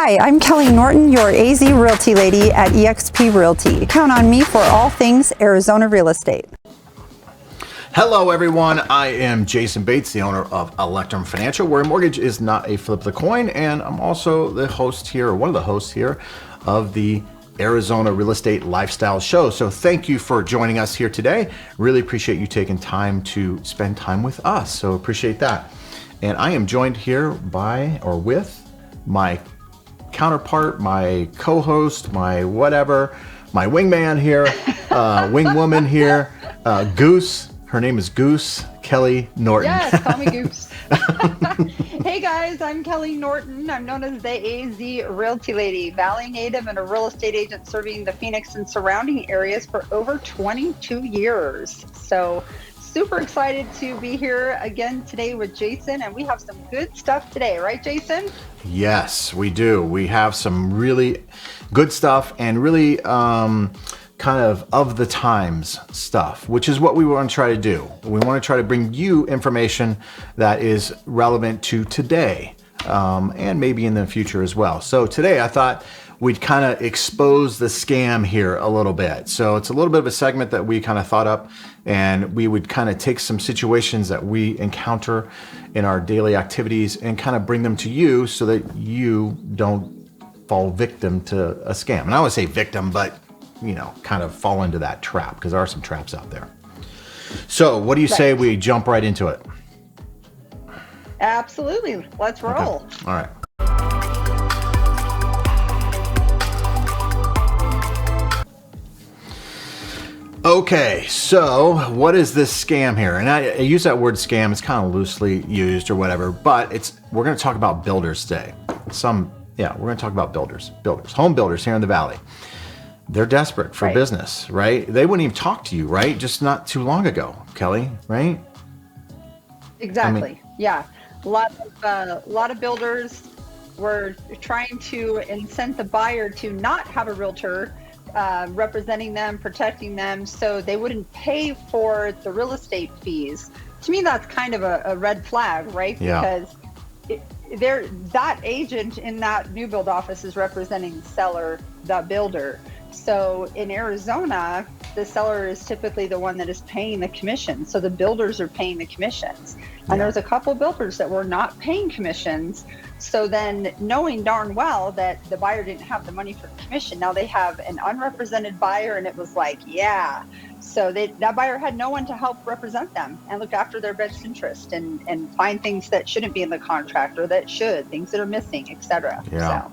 Hi, I'm Kelley Norton, your AZ Realty lady at eXp Realty. Count on me for all things Arizona real estate. Hello everyone, I am Jason Bates, the owner of Electrum Financial, where mortgage is not a flip of the coin, and I'm also the host here, or one of the hosts here, of the Arizona Real Estate Lifestyle Show. So thank you for joining us here today. Really appreciate you taking time to spend time with us, so appreciate that. And I am joined here by, or with, my counterpart, my co-host, my whatever, my wingman here, wingwoman here, Goose. Her name is Goose, Kelley Norton. Yes, call me Goose. Hey guys, I'm Kelley Norton. I'm known as the AZ Realty Lady, Valley native and a real estate agent serving the Phoenix and surrounding areas for over 22 years. So super excited to be here again today with Jayson, and we have some good stuff today, right, Jayson? Yes, we do. We have some really good stuff and really kind of the times stuff, which is what we want to try to do. We want to try to bring you information that is relevant to today and maybe in the future as well. So today I thought we'd kind of expose the scam here a little bit. So it's a little bit of a segment that we kind of thought up, and we would kind of take some situations that we encounter in our daily activities and kind of bring them to you so that you don't fall victim to a scam. And I would say victim, but you know, kind of fall into that trap, because there are some traps out there. So what do you say we jump right into it? Absolutely. Let's roll. Okay. All right. Okay, so what is this scam here? And I use that word scam, it's kind of loosely used or whatever, but we're going to talk about builders today. We're going to talk about builders, home builders here in the Valley. They're desperate for business, right? They wouldn't even talk to you, right? Just not too long ago, Kelley, right? Exactly. Yeah. A lot of builders were trying to incent the buyer to not have a realtor representing them, protecting them, so they wouldn't pay for the real estate fees. To me, that's kind of a red flag, right? Yeah. Because that agent in that new build office is representing the seller, the builder. So in Arizona, the seller is typically the one that is paying the commission. So the builders are paying the commissions. And there's a couple builders that were not paying commissions. So then, knowing darn well that the buyer didn't have the money for the commission, now they have an unrepresented buyer, and it was like, yeah. So that buyer had no one to help represent them and look after their best interest and find things that shouldn't be in the contract or that should, things that are missing, etc. Yeah. So.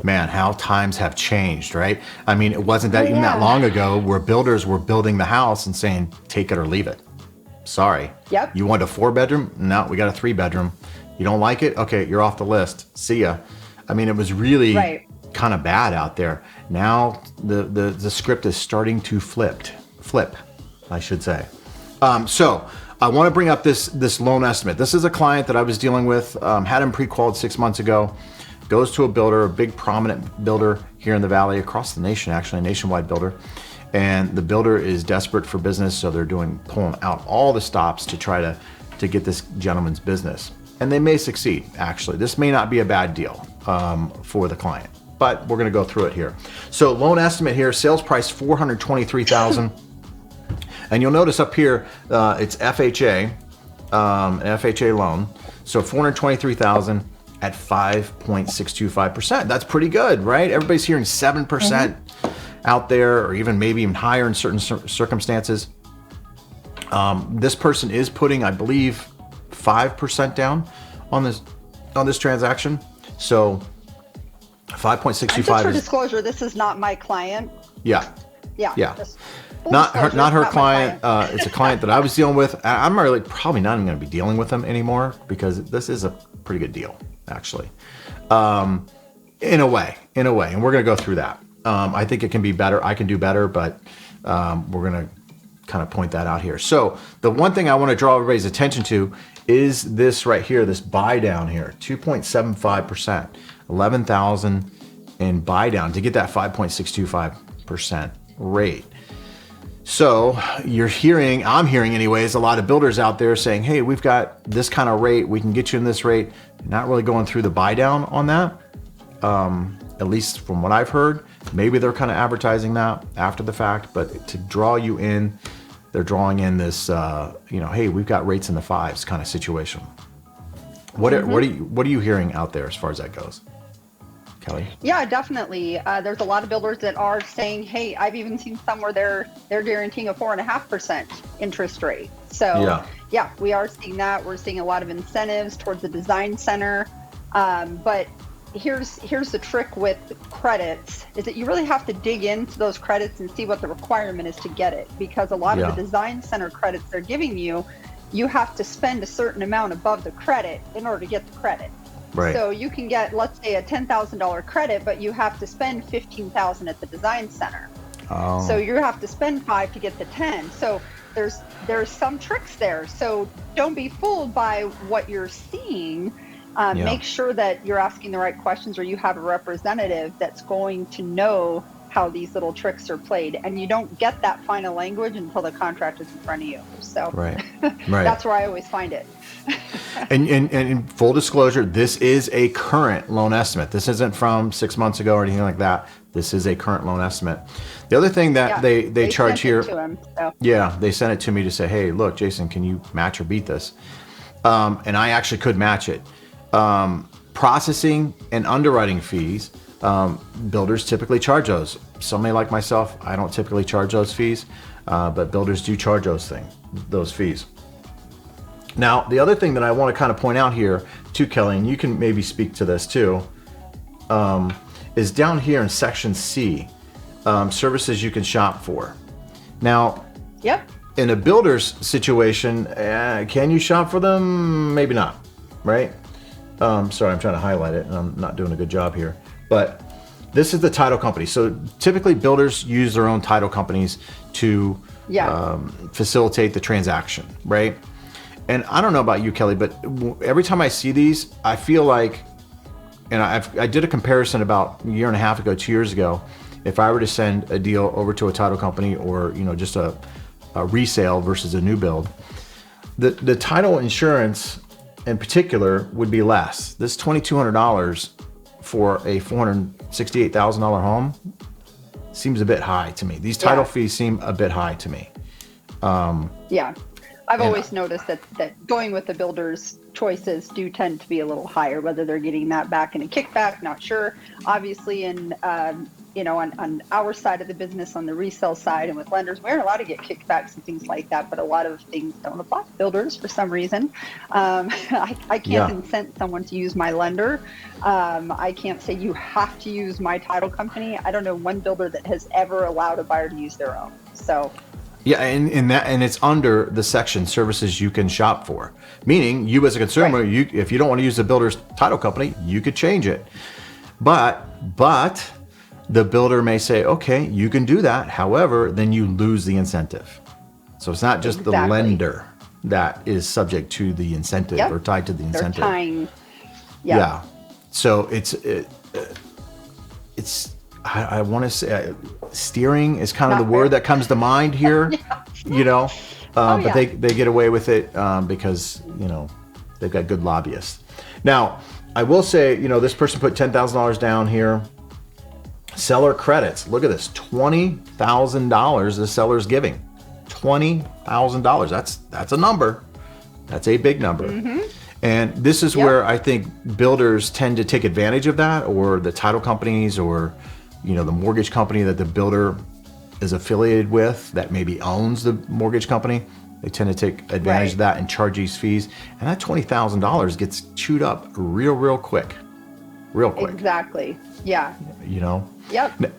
Man, how times have changed, right? I mean, it wasn't that even that long ago where builders were building the house and saying, take it or leave it. Sorry. Yep. You want a 4-bedroom? No, we got a 3-bedroom. You don't like it? Okay, you're off the list. See ya. I mean, it was really kind of bad out there. Now the script is starting to flip, I should say. So I want to bring up this loan estimate. This is a client that I was dealing with, had him pre-qualified 6 months ago. Goes to a builder, a big prominent builder here in the Valley, across the nation, actually a nationwide builder. And the builder is desperate for business, so they're pulling out all the stops to try to get this gentleman's business. And they may succeed, actually. This may not be a bad deal for the client, but we're gonna go through it here. So loan estimate here, sales price $423,000. And you'll notice up here, it's FHA, an FHA loan. So $423,000 at 5.625%. That's pretty good, right? Everybody's hearing 7% out there, or maybe even higher in certain circumstances. This person is putting, I believe, 5% down on this transaction. So 5.625. Just for disclosure, this is not my client. Yeah. Not her client. It's a client that I was dealing with. I'm probably not even going to be dealing with them anymore, because this is a pretty good deal, actually, in a way, and we're going to go through that. I think it can be better. I can do better, but we're going to kind of point that out here. So the one thing I want to draw everybody's attention to is this right here, this buy down here, 2.75%, 11,000 in buy down to get that 5.625% rate. So I'm hearing anyways, a lot of builders out there saying, hey, we've got this kind of rate, we can get you in this rate, not really going through the buy down on that. at least from what I've heard. Maybe they're kind of advertising that after the fact, but to draw you in, they're drawing in this, hey, we've got rates in the 5s kind of situation. What are you hearing out there as far as that goes, Kelley? Yeah, definitely. There's a lot of builders that are saying, hey, I've even seen some where they're guaranteeing a 4.5% interest rate. So yeah, we are seeing that. We're seeing a lot of incentives towards the design center. But here's the trick with credits is that you really have to dig into those credits and see what the requirement is to get it, because a lot of the design center credits they're giving you have to spend a certain amount above the credit in order to get the credit. Right. So you can get, let's say, a $10,000 credit, but you have to spend $15,000 at the design center. Oh. So you have to spend 5 to get the 10. So there's some tricks there. So don't be fooled by what you're seeing. Make sure that you're asking the right questions, or you have a representative that's going to know how these little tricks are played. And you don't get that final language until the contract is in front of you. So that's where I always find it. And in full disclosure, this is a current loan estimate. This isn't from 6 months ago or anything like that. This is a current loan estimate. The other thing that they charge here, they sent it to me to say, hey, look, Jayson, can you match or beat this? And I actually could match it. Processing and underwriting fees, builders typically charge those. Somebody like myself, I don't typically charge those fees, but builders do charge those fees. Now, the other thing that I want to kind of point out here too, Kelley, and you can maybe speak to this too, is down here in section C, services you can shop for. Now, in a builder's situation, can you shop for them? Maybe not, right? Sorry, I'm trying to highlight it and I'm not doing a good job here, but this is the title company. So typically builders use their own title companies to facilitate the transaction, right? And I don't know about you, Kelley, but every time I see these, I feel like, and I did a comparison about a year and a half ago, 2 years ago, if I were to send a deal over to a title company or, just a resale versus a new build, the title insurance in particular would be less. This $2,200 for a $468,000 home seems a bit high to me. These title fees seem a bit high to me. I've always noticed that going with the builder's choices do tend to be a little higher, whether they're getting that back in a kickback, not sure. Obviously, on our side of the business, on the resale side and with lenders, we're allowed to get kickbacks and things like that, but a lot of things don't apply to builders for some reason. I can't incent someone to use my lender. I can't say you have to use my title company. I don't know one builder that has ever allowed a buyer to use their own. So. Yeah, and it's under the section services you can shop for, meaning you as a consumer, if you don't want to use the builder's title company, you could change it. But the builder may say, okay, you can do that. However, then you lose the incentive. So it's not just the lender that is subject to the incentive or tied to the incentive. They're tying. So it's I want to say steering is kind of the word that comes to mind here, but they get away with it because, they've got good lobbyists. Now, I will say, this person put $10,000 down here. Seller credits. Look at this, $20,000 the seller's giving. $20,000. That's a number. That's a big number. Mm-hmm. And this is where I think builders tend to take advantage of that, or the title companies, or the mortgage company that the builder is affiliated with that maybe owns the mortgage company. They tend to take advantage of that and charge these fees. And that $20,000 gets chewed up real quick. Real quick. Exactly. Yeah. Yep.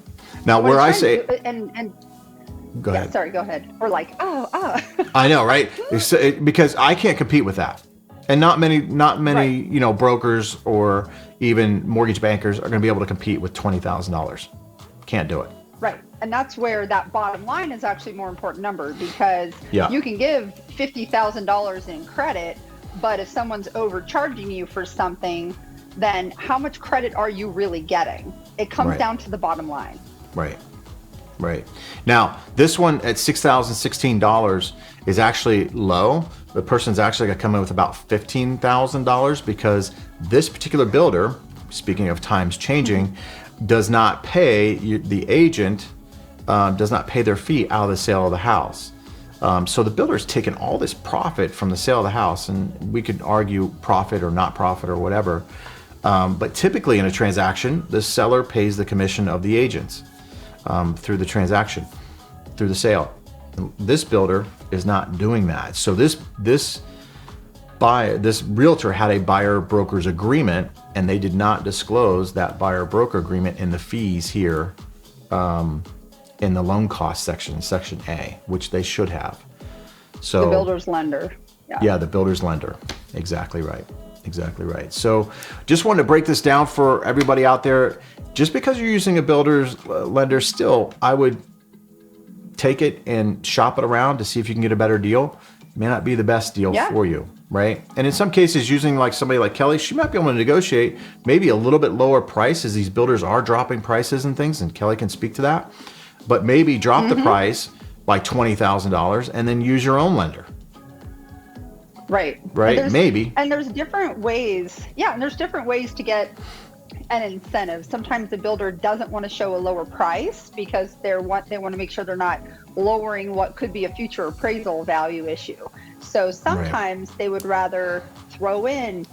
Now, where I say... And go ahead. Sorry, go ahead. Or like, I know, right? Because I can't compete with that. And not many, brokers or even mortgage bankers are going to be able to compete with $20,000. Can't do it. Right. And that's where that bottom line is actually a more important number, because you can give $50,000 in credit, but if someone's overcharging you for something, then how much credit are you really getting? It comes down to the bottom line. Right. Now, this one at $6,016 is actually low. The person's actually going to come in with about $15,000 because this particular builder, speaking of times changing, does not pay, the agent does not pay their fee out of the sale of the house. So the builder's taken all this profit from the sale of the house, and we could argue profit or not profit or whatever. But typically in a transaction, the seller pays the commission of the agents through the transaction, through the sale. This builder is not doing that. So this realtor had a buyer-broker's agreement, and they did not disclose that buyer-broker agreement in the fees here in the loan cost section, section A, which they should have. So the builder's lender. Yeah, the builder's lender. Exactly right. Exactly right. So just wanted to break this down for everybody out there. Just because you're using a builder's lender, still, I would take it and shop it around to see if you can get a better deal. It may not be the best deal for you, right? And in some cases, using like somebody like Kelley, she might be able to negotiate maybe a little bit lower price, as these builders are dropping prices and things, and Kelley can speak to that. But maybe drop the price by $20,000 and then use your own lender. Right. Maybe. And there's different ways. Yeah. And there's different ways to get an incentive. Sometimes the builder doesn't want to show a lower price because they want to make sure they're not lowering what could be a future appraisal value issue. So sometimes they would rather throw in,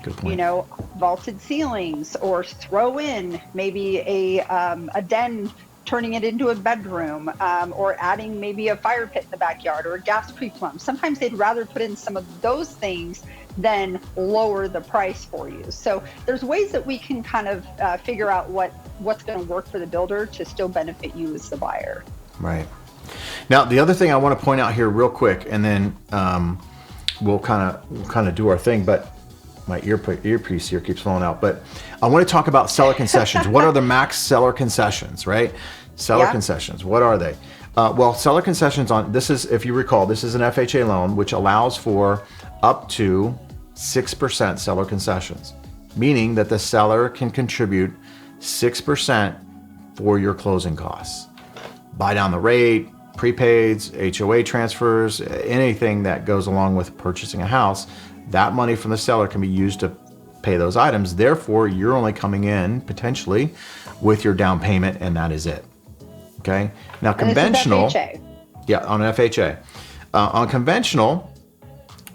vaulted ceilings, or throw in maybe a den, turning it into a bedroom, or adding maybe a fire pit in the backyard or a gas pre-plumb. Sometimes they'd rather put in some of those things than lower the price for you. So there's ways that we can kind of figure out what's going to work for the builder to still benefit you as the buyer. Right. Now, the other thing I want to point out here real quick, and then we'll kind of do our thing, but my earpiece here keeps falling out. But I want to talk about seller concessions. What are the max seller concessions, right? Seller concessions, what are they? Well, seller concessions on this is, if you recall, this is an FHA loan, which allows for up to 6% seller concessions, meaning that the seller can contribute 6% for your closing costs. Buy down the rate, prepaids, HOA transfers, anything that goes along with purchasing a house, that money from the seller can be used to pay those items. Therefore, you're only coming in potentially with your down payment, and that is it. Okay. Now, conventional, on FHA, on conventional,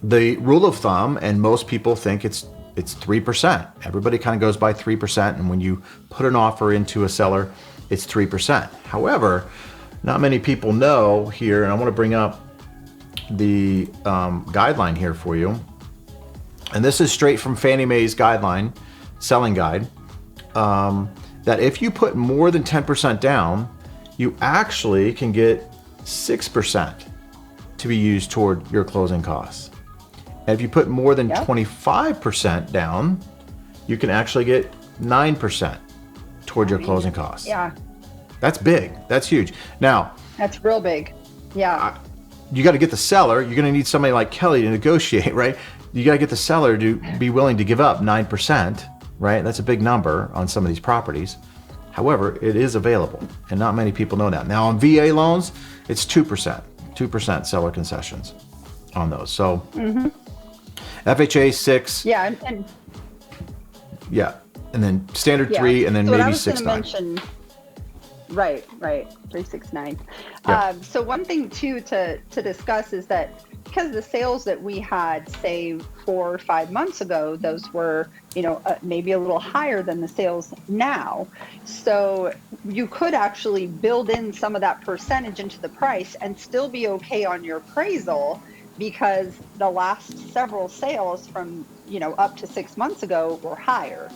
the rule of thumb, and most people think it's 3%. Everybody kind of goes by 3%, and when you put an offer into a seller, it's 3%. However, not many people know here, and I want to bring up the guideline here for you. And this is straight from Fannie Mae's guideline, selling guide, that if you put more than 10% down, you actually can get 6% to be used toward your closing costs. And if you put more than 25% down, you can actually get 9% toward your closing costs. Yeah. That's big. That's huge. Now, that's real big. Yeah. You got to get the seller. You're going to need somebody like Kelley to negotiate, right? You got to get the seller to be willing to give up 9%, right? That's a big number on some of these properties. However, it is available, and not many people know that. Now, on VA loans, it's 2% seller concessions on those. So FHA 6. Yeah. And then standard 3, and then maybe 6.9. Right, 369. So one thing too to discuss is that because the sales that we had, say 4 or 5 months ago, those were, maybe a little higher than the sales now. So you could actually build in some of that percentage into the price and still be okay on your appraisal, because the last several sales from, up to 6 months ago were higher.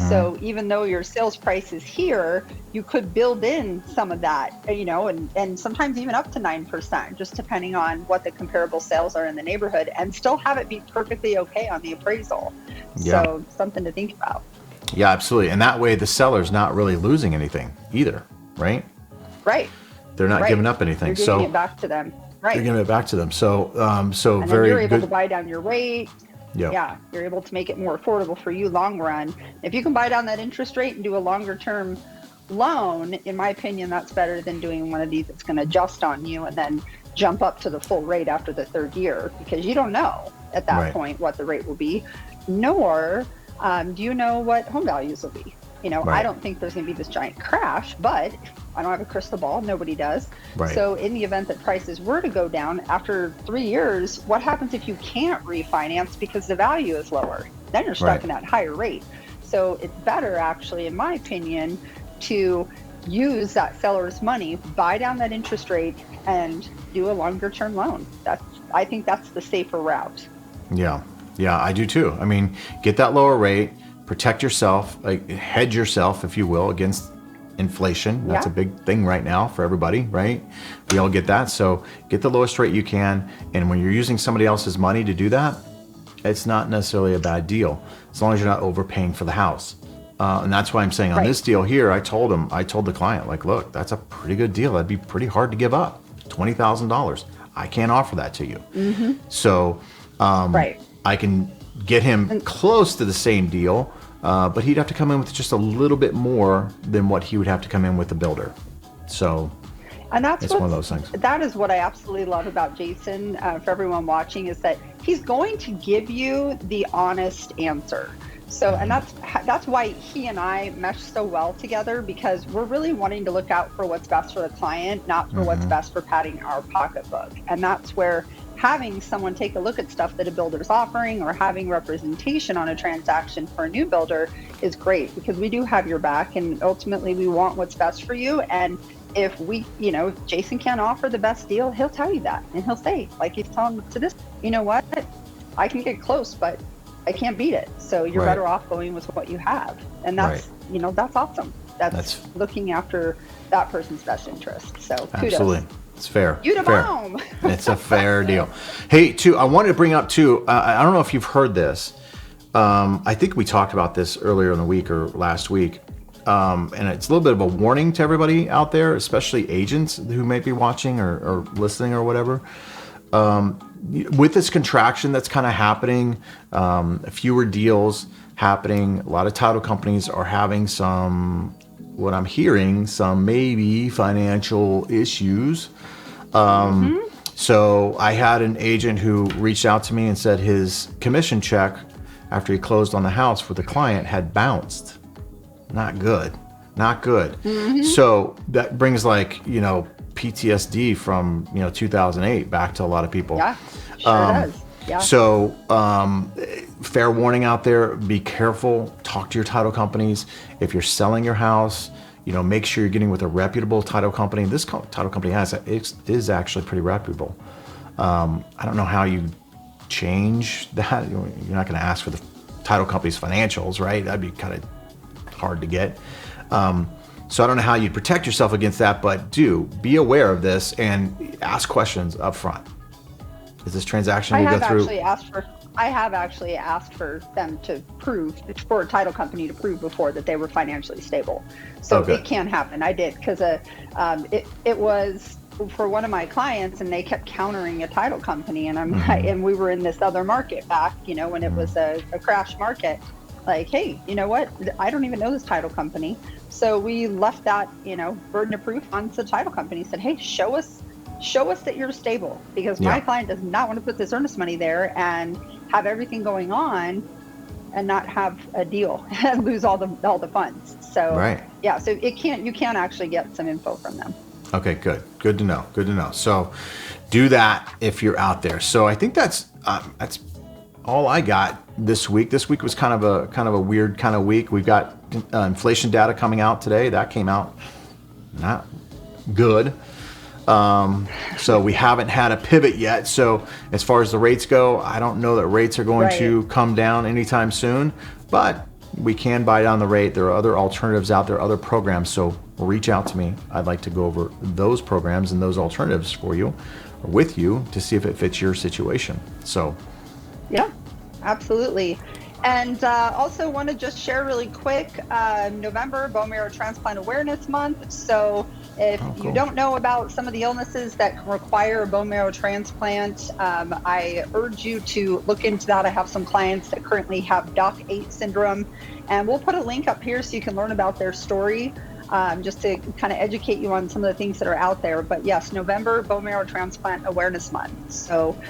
So even though your sales price is here, you could build in some of that, and sometimes even up to 9%, just depending on what the comparable sales are in the neighborhood, and still have it be perfectly okay on the appraisal. Yeah. So something to think about. Yeah, absolutely. And that way the seller's not really losing anything either, right? Right. They're not giving up anything. You're giving it back to them. Right. You're giving it back to them. So, and then very you're able good. to buy down your rate. Yep. Yeah, you're able to make it more affordable for you long run. If you can buy down that interest rate and do a longer term loan, in my opinion, that's better than doing one of these that's going to adjust on you and then jump up to the full rate after the 3rd year, because you don't know at that point what the rate will be, nor do you know what home values will be. I don't think there's going to be this giant crash, but I don't have a crystal ball. Nobody does. Right. So in the event that prices were to go down after 3 years, what happens if you can't refinance because the value is lower? Then you're stuck in that higher rate. So it's better, actually, in my opinion, to use that seller's money, buy down that interest rate, and do a longer term loan. I think that's the safer route. Yeah, I do too. I mean, get that lower rate, protect yourself, like hedge yourself, if you will, against inflation. That's a big thing right now for everybody, right? We all get that. So get the lowest rate you can. And when you're using somebody else's money to do that, it's not necessarily a bad deal, as long as you're not overpaying for the house. And that's why I'm saying on this deal here, I told the client, like, look, that's a pretty good deal. That'd be pretty hard to give up. $20,000. I can't offer that to you. So I can get him close to the same deal, but he'd have to come in with just a little bit more than what he would have to come in with the builder. So and that's it's one of those things. That is what I absolutely love about Jayson, for everyone watching, is that he's going to give you the honest answer. So, and that's why he and I mesh so well together, because we're really wanting to look out for what's best for the client, not for what's best for padding our pocketbook. And that's where having someone take a look at stuff that a builder's offering, or having representation on a transaction for a new builder, is great, because we do have your back, and ultimately we want what's best for you. And if we, if Jayson can't offer the best deal, he'll tell you that, and he'll say, like he's telling to this, you know what, I can get close, but I can't beat it. So you're better off going with what you have. And that's, that's awesome. That's looking after that person's best interest. So kudos. Absolutely. It's fair. You the bomb. It's a fair deal. Hey, I wanted to bring up too, I don't know if you've heard this. I think we talked about this earlier in the week or last week. And it's a little bit of a warning to everybody out there, especially agents who may be watching or listening or whatever. With this contraction that's kind of happening, fewer deals happening, a lot of title companies are having what I'm hearing, some maybe financial issues. So I had an agent who reached out to me and said his commission check after he closed on the house for the client had bounced. Not good. So that brings PTSD from 2008 back to a lot of people. Yeah, sure does. Yeah. So fair warning out there: be careful. Talk to your title companies. If you're selling your house, make sure you're getting with a reputable title company. This title company is actually pretty reputable. I don't know how you change that. You're not going to ask for the title company's financials, right? That'd be kind of hard to get. So I don't know how you'd protect yourself against that, but do be aware of this and ask questions up front. Is this transaction you go through? I have actually asked for them to prove, for a title company to prove before that they were financially stable. So it can happen. I did, because it was for one of my clients, and they kept countering a title company, and and we were in this other market back, when it was a crash market. Like, hey, you know what? I don't even know this title company. So we left that, burden of proof onto the title company. Said, hey, show us that you're stable, because my client does not want to put this earnest money there and have everything going on and not have a deal and lose all the funds. So so you can actually get some info from them. Okay, good to know. So do that if you're out there. So I think that's all I got this week. This week was kind of a weird kind of week. We've got inflation data coming out today. That came out not good. So we haven't had a pivot yet. So as far as the rates go, I don't know that rates are going to come down anytime soon, but we can buy down the rate. There are other alternatives out there, other programs. So reach out to me. I'd like to go over those programs and those alternatives for you, or with you, to see if it fits your situation. So yeah, absolutely. And also want to just share really quick, November, Bone Marrow Transplant Awareness Month. So if you don't know about some of the illnesses that can require a bone marrow transplant, I urge you to look into that. I have some clients that currently have DOC8 syndrome, and we'll put a link up here so you can learn about their story, just to kind of educate you on some of the things that are out there. But yes, November, Bone Marrow Transplant Awareness Month. So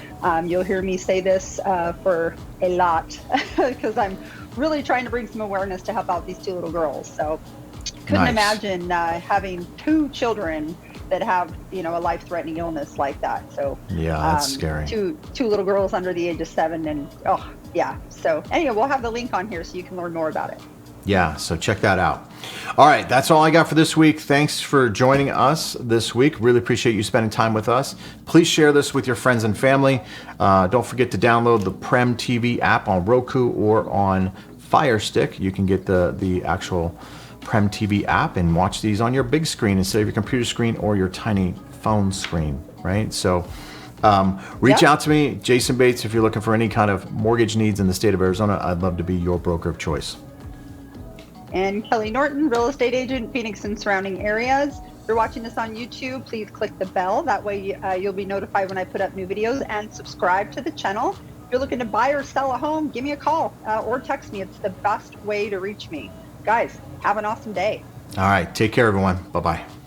you'll hear me say this for a lot, because I'm really trying to bring some awareness to help out these 2 little girls. So couldn't imagine having 2 children that have, a life-threatening illness like that. So yeah, that's scary. Two little girls under the age of 7, and So anyway, we'll have the link on here so you can learn more about it. Yeah, so check that out. All right, that's all I got for this week. Thanks for joining us this week. Really appreciate you spending time with us. Please share this with your friends and family. Don't forget to download the Prem TV app on Roku or on Fire Stick. You can get the actual Prem TV app and watch these on your big screen instead of your computer screen or your tiny phone screen, right? So reach out to me, Jayson Bates, if you're looking for any kind of mortgage needs in the state of Arizona. I'd love to be your broker of choice. And Kelley Norton, real estate agent, Phoenix and surrounding areas. If you're watching this on YouTube, please click the bell. That way you'll be notified when I put up new videos, and subscribe to the channel. If you're looking to buy or sell a home, give me a call or text me. It's the best way to reach me. Guys, have an awesome day. All right. Take care, everyone. Bye-bye.